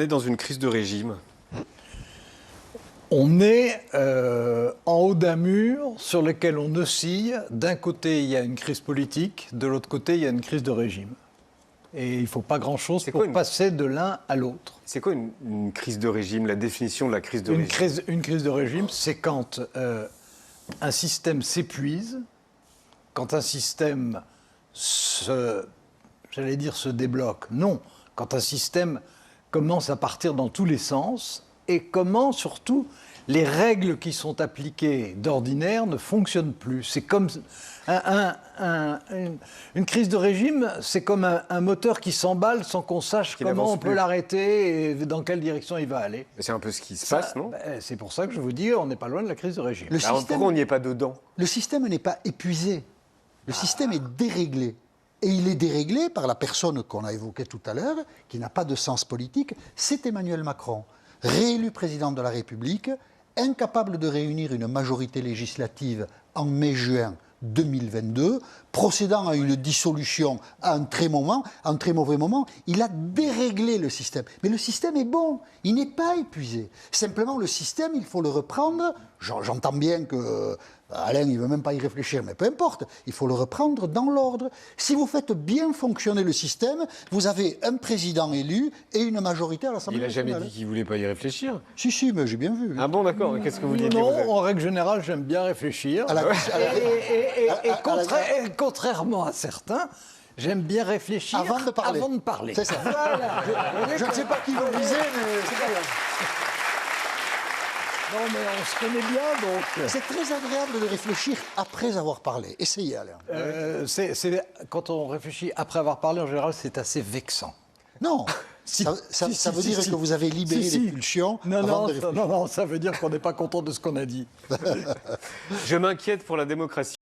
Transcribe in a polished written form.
est dans une crise de régime? On est en haut d'un mur sur lequel on oscille. D'un côté, il y a une crise politique, de l'autre côté, il y a une crise de régime. Et il ne faut pas grand-chose pour passer de l'un à l'autre. C'est quoi une crise de régime, la définition de la crise de régime? Une crise de régime, c'est quand un système s'épuise, quand un système se débloque. Non, quand un système commence à partir dans tous les sens et comment, surtout, les règles qui sont appliquées d'ordinaire ne fonctionnent plus. C'est comme une crise de régime, c'est comme un moteur qui s'emballe sans qu'on sache comment on peut l'arrêter et dans quelle direction il va aller. C'est un peu ce qui se passe, non? C'est pour ça que je vous dis, on n'est pas loin de la crise de régime. Pourquoi on n'y est pas dedans? Le système n'est pas épuisé. Le système est déréglé. Et il est déréglé par la personne qu'on a évoquée tout à l'heure, qui n'a pas de sens politique, c'est Emmanuel Macron, réélu président de la République, incapable de réunir une majorité législative en mai-juin 2022, procédant à une dissolution à un très mauvais moment, il a déréglé le système. Mais le système est bon, il n'est pas épuisé. Simplement, le système, il faut le reprendre. J'entends bien que Alain, il ne veut même pas y réfléchir, mais peu importe, il faut le reprendre dans l'ordre. Si vous faites bien fonctionner le système, vous avez un président élu et une majorité à l'Assemblée nationale. Il n'a jamais dit qu'il ne voulait pas y réfléchir. Si, mais j'ai bien vu. Ah bon, d'accord. Qu'est-ce que vous vouliez dire? Non, en règle générale, j'aime bien réfléchir. Et contrairement à certains, j'aime bien réfléchir avant de parler. C'est ça. Voilà. Je ne sais pas qui vous visez, mais c'est pas grave. Non, mais on se connaît bien, donc... C'est très agréable de réfléchir après avoir parlé. Essayez, Alain. Quand on réfléchit après avoir parlé, en général, c'est assez vexant. Non, ça veut dire que vous avez libéré les pulsions avant de réfléchir. Non, ça veut dire qu'on n'est pas content de ce qu'on a dit. Je m'inquiète pour la démocratie.